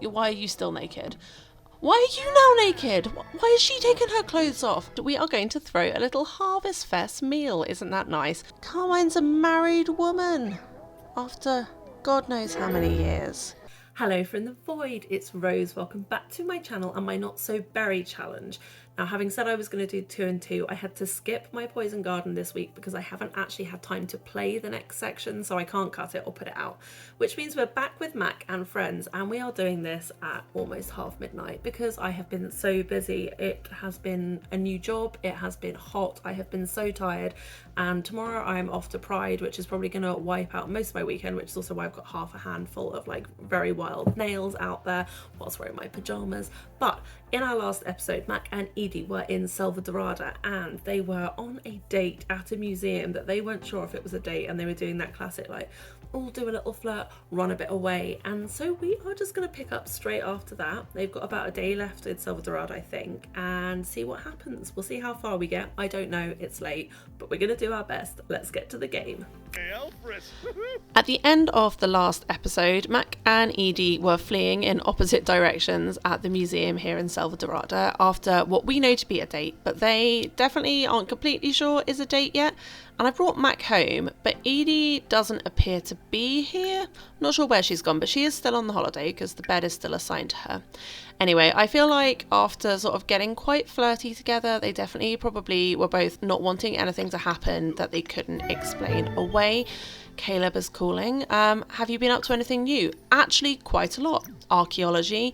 Why are you still naked? Why are you now naked? Why has she taken her clothes off? We are going to throw a little Harvest Fest meal. Isn't that nice? Carmine's a married woman after God knows how many years. Hello from the void, it's Rose. Welcome back to my channel and my not so berry challenge. Now, having said I was going to do 2 and 2, I had to skip my poison garden this week because I haven't actually had time to play the next section, so I can't cut it or put it out. Which means we're back with Mac and friends, and we are doing this at almost half midnight because I have been so busy. It has been a new job, it has been hot, I have been so tired, and tomorrow I'm off to Pride, which is probably going to wipe out most of my weekend, which is also why I've got half a handful of like very wild nails out there whilst wearing my pajamas. But in our last episode, Mac and Edy were in Dorada and they were on a date at a museum that they weren't sure if it was a date, and they were doing that classic like, all do a little flirt, run a bit away. And so we are just going to pick up straight after that. They've got about a day left in Dorada, I think, and see what happens. We'll see how far we get. I don't know, it's late, but we're going to do our best. Let's get to the game. At the end of the last episode, Mac and Edy were fleeing in opposite directions at the museum here in Dorada after what we know to be a date, but they definitely aren't completely sure is a date yet. And I brought Mac home, but Edy doesn't appear to be here. Not sure where she's gone, but she is still on the holiday because the bed is still assigned to her. Anyway, I feel like after sort of getting quite flirty together, they definitely probably were both not wanting anything to happen that they couldn't explain away. Caleb is calling. Have you been up to anything new? Actually, quite a lot. Archaeology,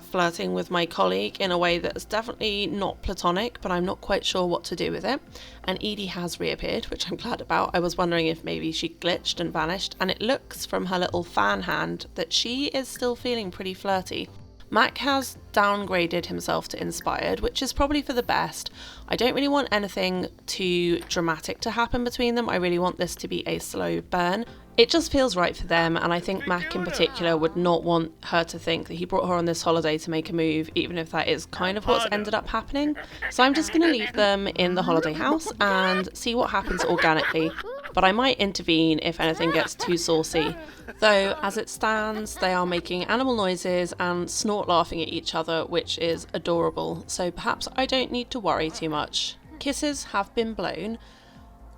flirting with my colleague in a way that's definitely not platonic, but I'm not quite sure what to do with it. And Edy has reappeared, which I'm glad about. I was wondering if maybe she glitched and vanished, and it looks from her little fan hand that she is still feeling pretty flirty. Mac has downgraded himself to inspired, which is probably for the best. I don't really want anything too dramatic to happen between them. I really want this to be a slow burn. It just feels right for them, and I think Mac in particular would not want her to think that he brought her on this holiday to make a move, even if that is kind of what's ended up happening. So I'm just going to leave them in the holiday house and see what happens organically. But I might intervene if anything gets too saucy. Though, as it stands, they are making animal noises and snort laughing at each other, which is adorable. So perhaps I don't need to worry too much. Kisses have been blown.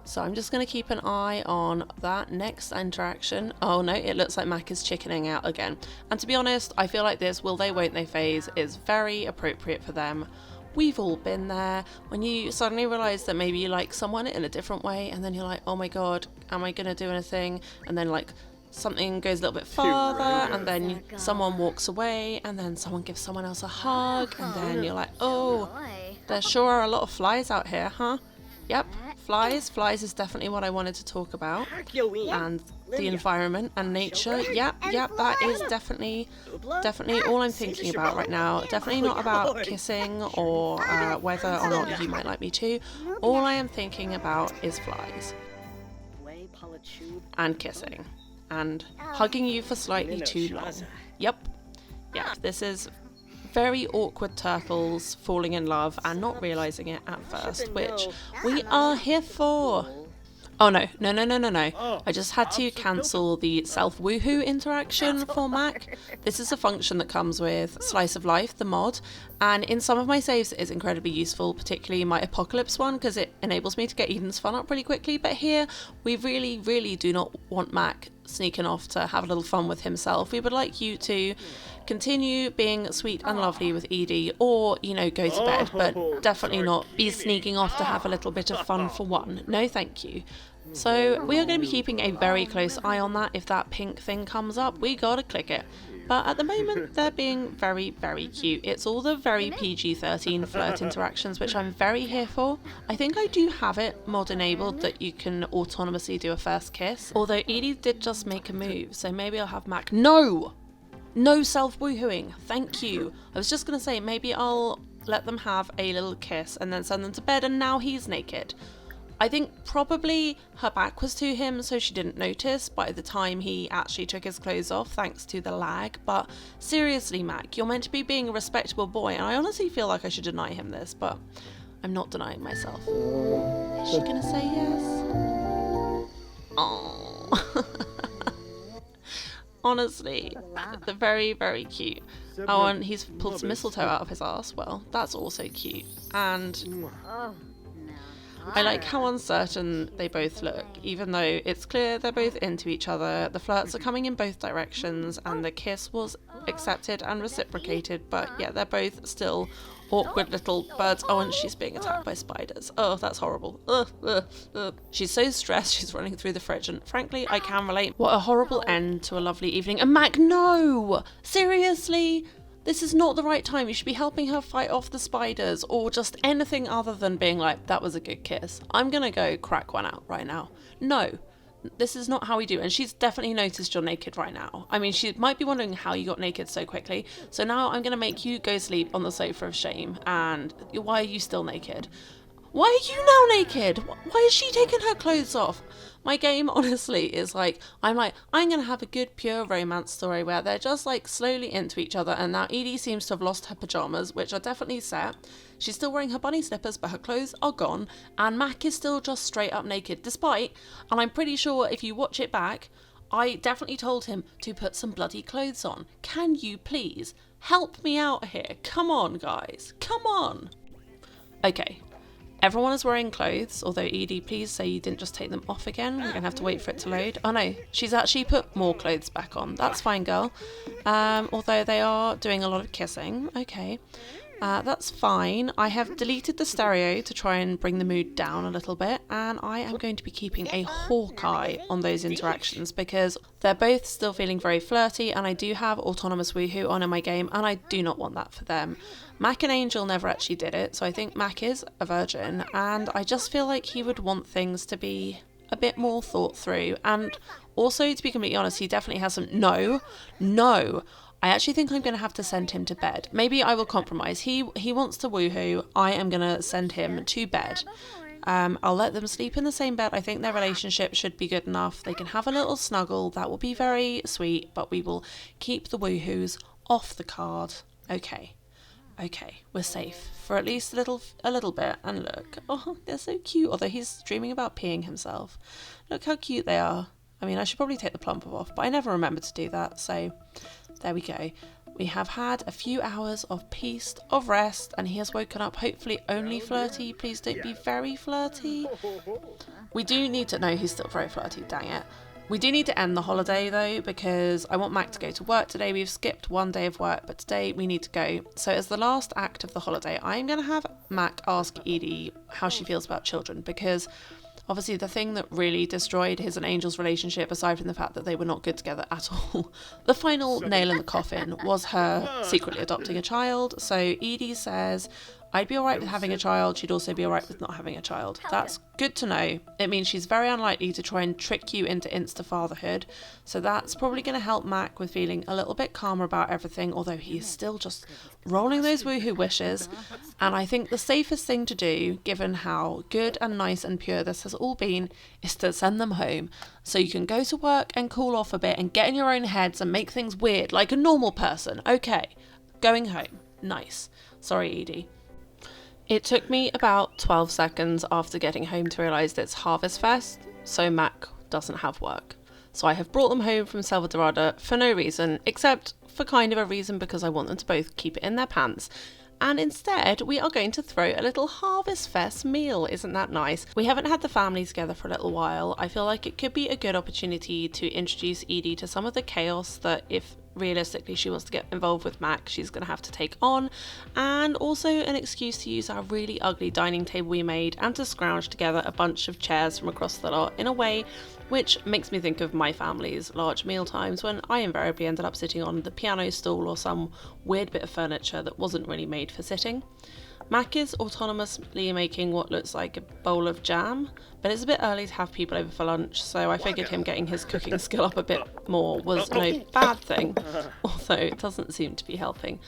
So I'm just going to keep an eye on that next interaction. Oh no, it looks like Mac is chickening out again. And to be honest, I feel like this will they won't they phase is very appropriate for them. We've all been there when you suddenly realise that maybe you like someone in a different way, and then you're like, oh my god, am I going to do anything? And then like something goes a little bit farther, and then someone walks away, and then someone gives someone else a hug, and then you're like, oh, there sure are a lot of flies out here, huh? Yep, flies. Flies is definitely what I wanted to talk about. And the environment and nature. Yep, that is definitely all I'm thinking about right now. Definitely not about kissing or whether or not you might like me to. All I am thinking about is flies. And kissing. And hugging you for slightly too long. Yep, this is very awkward turtles falling in love and not realising it at first, which we are here for. Oh no. I just had to cancel the self-woohoo interaction for Mac. This is a function that comes with Slice of Life, the mod, and in some of my saves it is incredibly useful, particularly my Apocalypse one, because it enables me to get Eden's fun up really quickly. But here, we really do not want Mac sneaking off to have a little fun with himself. We would like you to continue being sweet and lovely with Edy, or, you know, go to bed, but definitely not be sneaking off to have a little bit of fun for one. No thank you. So we are going to be keeping a very close eye on that. If that pink thing comes up, we gotta click it. But at the moment, they're being very cute. It's all the very PG-13 flirt interactions, which I'm very here for. I think I do have it mod enabled that you can autonomously do a first kiss. Although Edy did just make a move, so maybe I'll have Mac. No self-woohooing. Thank you. I was just going to say maybe I'll let them have a little kiss and then send them to bed, and now he's naked. I think probably her back was to him, so she didn't notice by the time he actually took his clothes off, thanks to the lag. But seriously, Mac, you're meant to be being a respectable boy, and I honestly feel like I should deny him this, but I'm not denying myself. Is she gonna say yes? Oh. Honestly, they're very, very cute. Oh, and he's pulled some mistletoe out of his arse. Well, that's also cute. And I like how uncertain they both look, even though it's clear they're both into each other. The flirts are coming in both directions, and the kiss was accepted and reciprocated, but yeah, they're both still awkward little birds. Oh, and she's being attacked by spiders. Oh, that's horrible. Ugh, ugh, ugh. She's so stressed she's running through the fridge, and frankly, I can relate. What a horrible end to a lovely evening. And Mac, no! Seriously? This is not the right time. You should be helping her fight off the spiders, or just anything other than being like, that was a good kiss. I'm gonna go crack one out right now. No. This is not how we do. And she's definitely noticed you're naked right now. I mean, she might be wondering how you got naked so quickly. So now I'm going to make you go sleep on the sofa of shame. And why are you still naked? Why are you now naked? Why is she taking her clothes off? My game, honestly, is like, I'm going to have a good, pure romance story where they're just like slowly into each other. And now Edy seems to have lost her pajamas, which are definitely set. She's still wearing her bunny slippers, but her clothes are gone. And Mac is still just straight up naked, despite, and I'm pretty sure if you watch it back, I definitely told him to put some bloody clothes on. Can you please help me out here? Come on, guys. Come on. Okay. Everyone is wearing clothes, although Edy, please say you didn't just take them off again. We're going to have to wait for it to load. Oh no, she's actually put more clothes back on. That's fine, girl. Although they are doing a lot of kissing. Okay. That's fine. I have deleted the stereo to try and bring the mood down a little bit, and I am going to be keeping a hawk eye on those interactions because they're both still feeling very flirty, and I do have autonomous woohoo on in my game, and I do not want that for them. Mac and Angel never actually did it, so I think Mac is a virgin, and I just feel like he would want things to be a bit more thought through. And also, to be completely honest, he definitely has some... No. I actually think I'm going to have to send him to bed. Maybe I will compromise. He wants to woohoo. I am going to send him to bed. I'll let them sleep in the same bed. I think their relationship should be good enough. They can have a little snuggle. That will be very sweet, but we will keep the woohoos off the card. Okay, we're safe for at least a little bit. And look, oh, they're so cute. Although he's dreaming about peeing himself. Look how cute they are. I mean, I should probably take the plumper off, but I never remember to do that, so there we go. We have had a few hours of peace, of rest, and he has woken up hopefully only flirty. Please don't be very flirty. We do need to... No, he's still very flirty, dang it. We do need to end the holiday, though, because I want Mac to go to work today. We've skipped one day of work, but today we need to go. So as the last act of the holiday, I'm going to have Mac ask Edy how she feels about children, because... obviously, the thing that really destroyed his and Angel's relationship, aside from the fact that they were not good together at all, the final nail in the coffin was her secretly adopting a child. So Edy says, I'd be alright with having a child. She'd also be alright with not having a child. That's good to know. It means she's very unlikely to try and trick you into insta-fatherhood. So that's probably going to help Mac with feeling a little bit calmer about everything, although he's still just rolling those woohoo wishes. And I think the safest thing to do, given how good and nice and pure this has all been, is to send them home. So you can go to work and cool off a bit and get in your own heads and make things weird like a normal person. Okay, going home. Nice. Sorry, Edy. It took me about 12 seconds after getting home to realise that it's Harvest Fest, so Mac doesn't have work. So I have brought them home from Salvadorada for no reason, except for kind of a reason because I want them to both keep it in their pants. And instead, we are going to throw a little Harvest Fest meal. Isn't that nice? We haven't had the family together for a little while. I feel like it could be a good opportunity to introduce Edy to some of the chaos that, if realistically she wants to get involved with Mac, she's going to have to take on, and also an excuse to use our really ugly dining table we made and to scrounge together a bunch of chairs from across the lot in a way which makes me think of my family's large meal times when I invariably ended up sitting on the piano stool or some weird bit of furniture that wasn't really made for sitting. Mac is autonomously making what looks like a bowl of jam, but it's a bit early to have people over for lunch, so I figured him getting his cooking skill up a bit more was no bad thing, although it doesn't seem to be helping.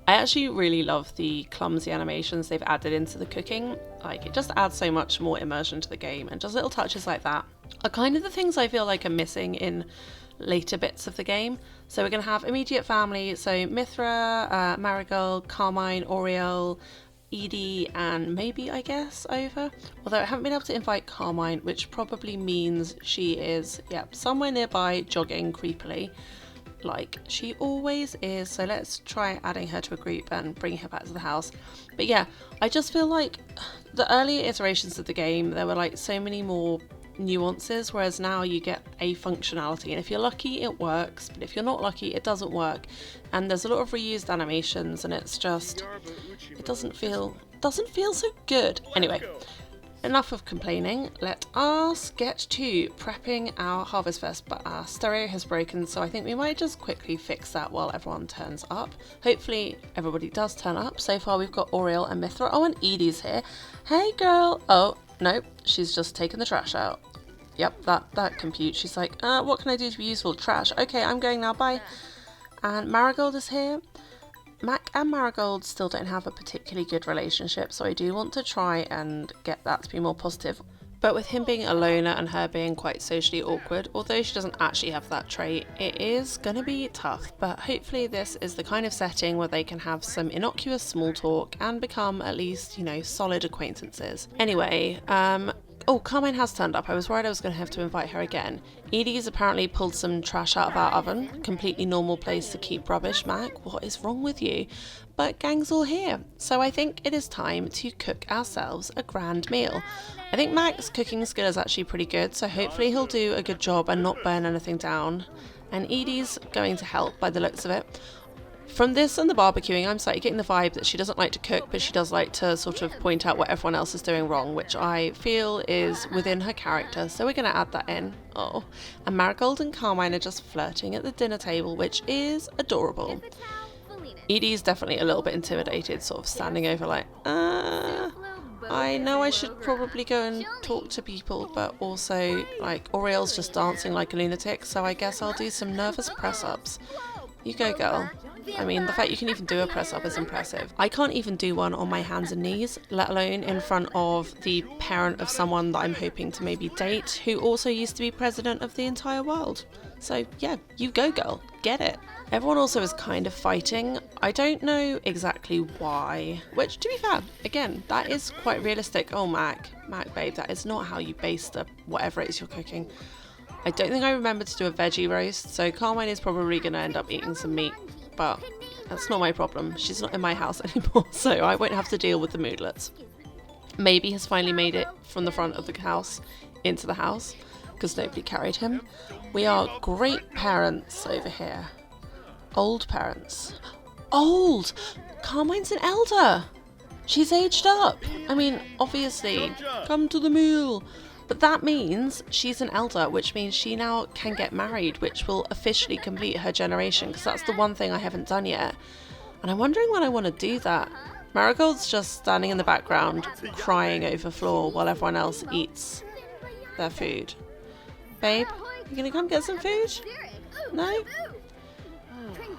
I actually really love the clumsy animations they've added into the cooking. Like, it just adds so much more immersion to the game, and just little touches like that are kind of the things I feel like are missing in later bits of the game. So we're going to have immediate family, so Mithra, Marigold, Carmine, Oriel, Edy, and maybe, I guess, over. Although I haven't been able to invite Carmine, which probably means she is, somewhere nearby jogging creepily. like she always is. So let's try adding her to a group and bringing her back to the house. But yeah, I just feel like the earlier iterations of the game, there were like so many more nuances, whereas now you get a functionality, and if you're lucky it works, but if you're not lucky it doesn't work. And there's a lot of reused animations, and it's just, it doesn't feel so good. Anyway, enough of complaining, let us get to prepping our Harvest Fest, but our stereo has broken, so I think we might just quickly fix that while everyone turns up. Hopefully everybody does turn up. So far we've got Oriel and Mithra. Oh, and Edy's here. Hey girl. Oh, no, she's just taken the trash out. Yep, that compute. She's like, what can I do to be useful? Trash. Okay, I'm going now, bye. And Marigold is here. Mac and Marigold still don't have a particularly good relationship, so I do want to try and get that to be more positive. But with him being a loner and her being quite socially awkward, although she doesn't actually have that trait, it is going to be tough. But hopefully this is the kind of setting where they can have some innocuous small talk and become at least, you know, solid acquaintances. Anyway, oh, Carmine has turned up. I was worried I was going to have to invite her again. Edie's apparently pulled some trash out of our oven. Completely normal place to keep rubbish, Mac. What is wrong with you? But gang's all here. So I think it is time to cook ourselves a grand meal. I think Mac's cooking skill is actually pretty good, so hopefully he'll do a good job and not burn anything down. And Edie's going to help by the looks of it. From this and the barbecuing, I'm slightly getting the vibe that she doesn't like to cook, but she does like to sort of point out what everyone else is doing wrong, which I feel is within her character, so we're going to add that in. Oh, and Marigold and Carmine are just flirting at the dinner table, which is adorable. Edie's definitely a little bit intimidated, sort of standing over like, I know I should probably go and talk to people, but also, like, Oriel's just dancing like a lunatic, so I guess I'll do some nervous press-ups. You go, girl. I mean, the fact you can even do a press-up is impressive. I can't even do one on my hands and knees, let alone in front of the parent of someone that I'm hoping to maybe date, who also used to be president of the entire world. So yeah, you go, girl. Get it. Everyone also is kind of fighting. I don't know exactly why, which, to be fair, again, that is quite realistic. Oh, Mac, babe, that is not how you base the whatever it is you're cooking. I don't think I remember to do a veggie roast, so Carmine is probably going to end up eating some meat, but that's not my problem. She's not in my house anymore, so I won't have to deal with the moodlets. Maybe has finally made it from the front of the house into the house, because nobody carried him. We are great parents over here. Old parents. Old! Carmine's an elder! She's aged up! I mean, obviously, come to the meal! But that means she's an elder, which means she now can get married, which will officially complete her generation, because that's the one thing I haven't done yet. And I'm wondering when I want to do that. Marigold's just standing in the background, crying over floor while everyone else eats their food. Babe, you gonna come get some food? No?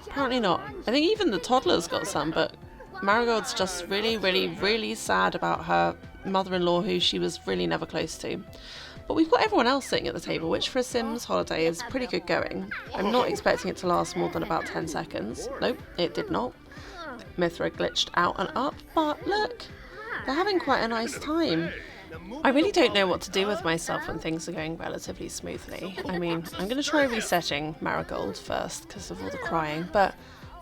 Apparently not. I think even the toddler's got some, but Marigold's just really, really, really sad about her mother-in-law, who she was really never close to. But we've got everyone else sitting at the table, which for a Sims holiday is pretty good going. I'm not expecting it to last more than about 10 seconds. Nope, it did not. Mithra glitched out and up, but look, they're having quite a nice time. I really don't know what to do with myself when things are going relatively smoothly. I mean, I'm going to try resetting Marigold first because of all the crying, but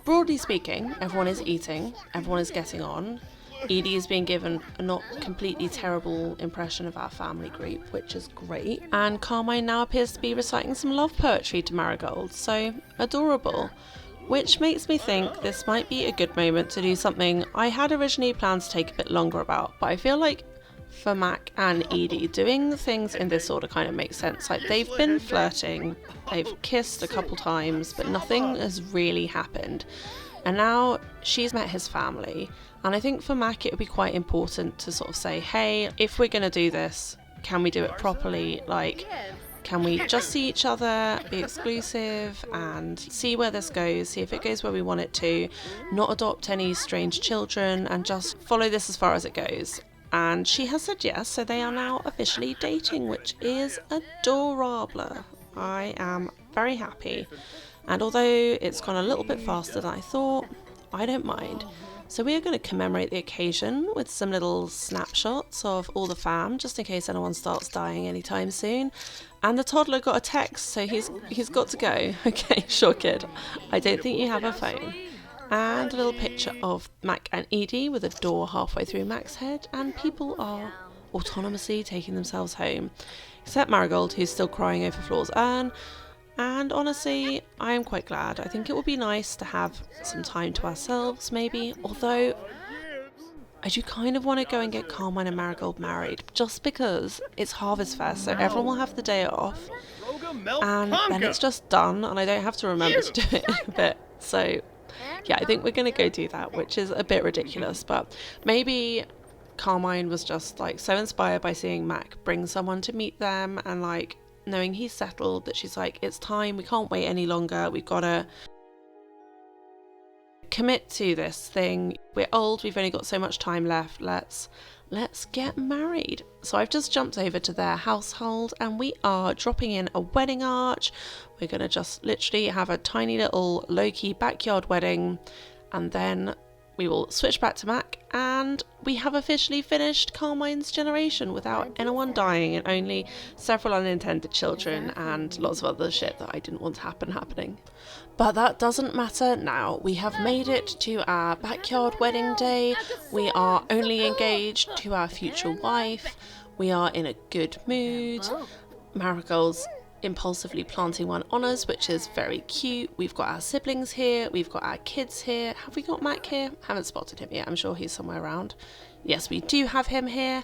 broadly speaking, everyone is eating, everyone is getting on. Edie is being given a not completely terrible impression of our family group, which is great. And Carmine now appears to be reciting some love poetry to Marigold, so adorable. Which makes me think this might be a good moment to do something I had originally planned to take a bit longer about, but I feel like for Mac and Edy, doing things in this order kind of makes sense. Like, they've been flirting, they've kissed a couple times, but nothing has really happened. And now she's met his family, and I think for Mac it would be quite important to sort of say, hey, if we're going to do this, can we do it properly? Like, can we just see each other, be exclusive, and see where this goes, see if it goes where we want it to, not adopt any strange children, and just follow this as far as it goes. And she has said yes, so they are now officially dating, which is adorable. I am very happy. And although it's gone a little bit faster than I thought, I don't mind. So we are going to commemorate the occasion with some little snapshots of all the fam, just in case anyone starts dying anytime soon. And the toddler got a text, so he's got to go. Okay, sure kid. I don't think you have a phone. And a little picture of Mac and Edy with a door halfway through Mac's head, and people are autonomously taking themselves home. Except Marigold, who's still crying over Floor's urn. And honestly, I am quite glad. I think it would be nice to have some time to ourselves, maybe. Although, I do kind of want to go and get Carmine and Marigold married, just because it's Harvest Fest, so everyone will have the day off. And then it's just done, and I don't have to remember to do it in a bit. So, yeah, I think we're going to go do that, which is a bit ridiculous. But maybe Carmine was just, like, so inspired by seeing Mac bring someone to meet them, and, like, knowing he's settled, that she's like, it's time, we can't wait any longer, we've got to commit to this thing, we're old, we've only got so much time left, let's get married. So I've just jumped over to their household, and we are dropping in a wedding arch. We're going to just literally have a tiny little low-key backyard wedding, and then we will switch back to Mac, and we have officially finished Carmine's generation without anyone dying, and only several unintended children and lots of other shit that I didn't want to happening. But that doesn't matter now. We have made it to our backyard wedding day. We are only engaged to our future wife. We are in a good mood. Marigold's impulsively planting one on us, which is very cute. We've got our siblings here, we've got our kids here. Have we got Mac here? Haven't spotted him yet. I'm sure he's somewhere around. Yes, we do have him here.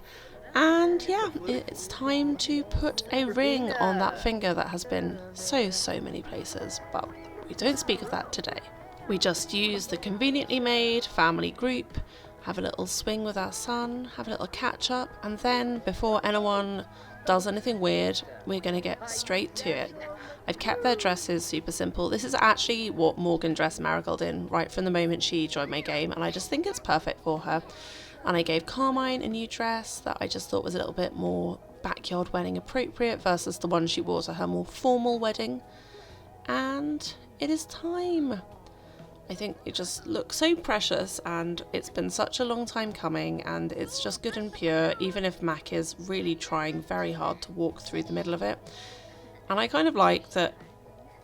And yeah, it's time to put a ring on that finger that has been so many places, but we don't speak of that today. We just use the conveniently made family group, have a little swing with our son, have a little catch up, and then before anyone does anything weird, we're going to get straight to it. I've kept their dresses super simple. This is actually what Morgan dressed Marigold in right from the moment she joined my game, and I just think it's perfect for her. And I gave Carmine a new dress that I just thought was a little bit more backyard wedding appropriate versus the one she wore to her more formal wedding. And it is time. I think it just looks so precious, and it's been such a long time coming, and it's just good and pure, even if Mac is really trying very hard to walk through the middle of it. And I kind of like that,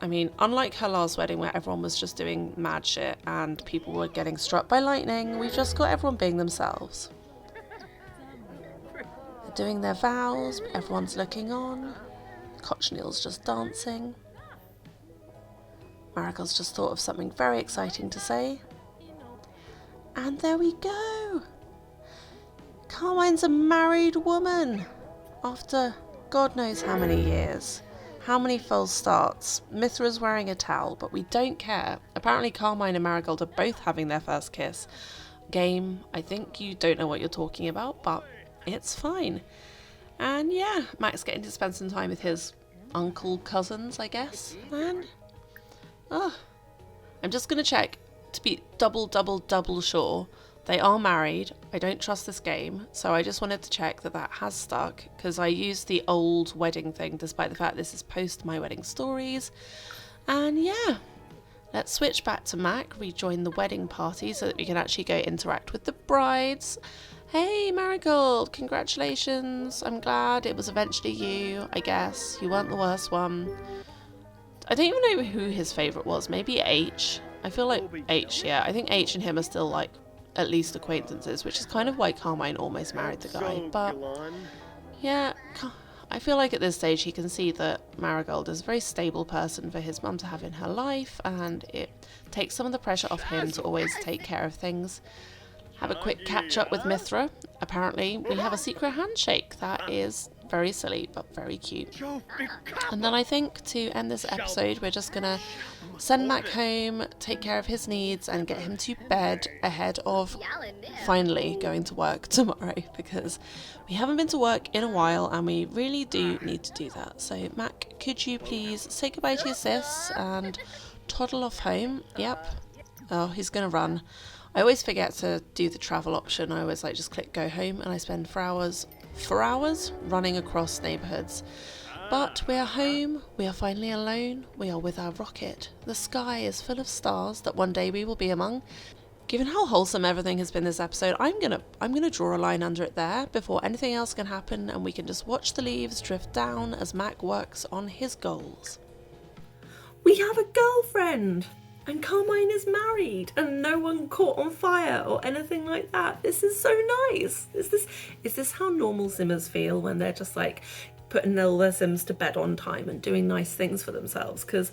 I mean, unlike her last wedding where everyone was just doing mad shit and people were getting struck by lightning, we've just got everyone being themselves. They're doing their vows, everyone's looking on, Cochineal's just dancing. Marigold's just thought of something very exciting to say. And there we go! Carmine's a married woman! After God knows how many years. How many false starts. Mithra's wearing a towel, but we don't care. Apparently Carmine and Marigold are both having their first kiss. Game, I think you don't know what you're talking about, but it's fine. And yeah, Mac's getting to spend some time with his uncle cousins, I guess. And I'm just going to check to be double sure. They are married. I don't trust this game, so I just wanted to check that that has stuck, because I used the old wedding thing despite the fact this is post my wedding stories. And yeah, let's switch back to Mac, rejoin the wedding party so that we can actually go interact with the brides. Hey Marigold, congratulations. I'm glad it was eventually you, I guess. You weren't the worst one. I don't even know who his favourite was. Maybe H. I feel like H, yeah. I think H and him are still, like, at least acquaintances, which is kind of why Carmine almost married the guy. But, yeah, I feel like at this stage he can see that Marigold is a very stable person for his mum to have in her life, and it takes some of the pressure off him to always take care of things. Have a quick catch up with Mithra. Apparently, we have a secret handshake that is very silly but very cute. And then I think to end this episode, we're just gonna send Mac home, take care of his needs, and get him to bed ahead of finally going to work tomorrow, because we haven't been to work in a while and we really do need to do that. So Mac, could you please say goodbye to your sis and toddle off home? Yep. Oh, he's gonna run. I always forget to do the travel option. I always just click go home, and I spend 4 hours running across neighbourhoods. But we are home, we are finally alone, we are with our rocket. The sky is full of stars that one day we will be among. Given how wholesome everything has been this episode, I'm gonna draw a line under it there before anything else can happen, and we can just watch the leaves drift down as Mac works on his goals. We have a girlfriend! And Carmine is married, and no one caught on fire or anything like that. This is so nice. Is this how normal Simmers feel when they're just like putting all their Sims to bed on time and doing nice things for themselves? Because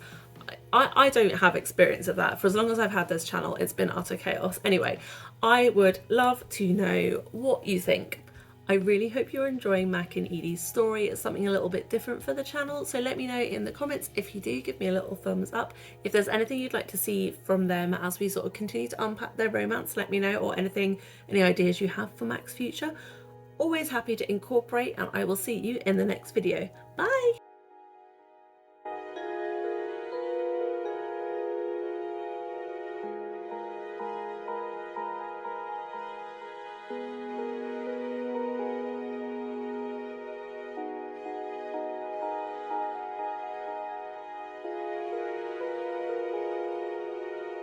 I don't have experience of that. For as long as I've had this channel, it's been utter chaos. Anyway, I would love to know what you think. I really hope you're enjoying Mac and Edy's story. It's something a little bit different for the channel, so let me know in the comments. If you do, give me a little thumbs up. If there's anything you'd like to see from them as we sort of continue to unpack their romance, let me know, or any ideas you have for Mac's future. Always happy to incorporate, and I will see you in the next video. Bye!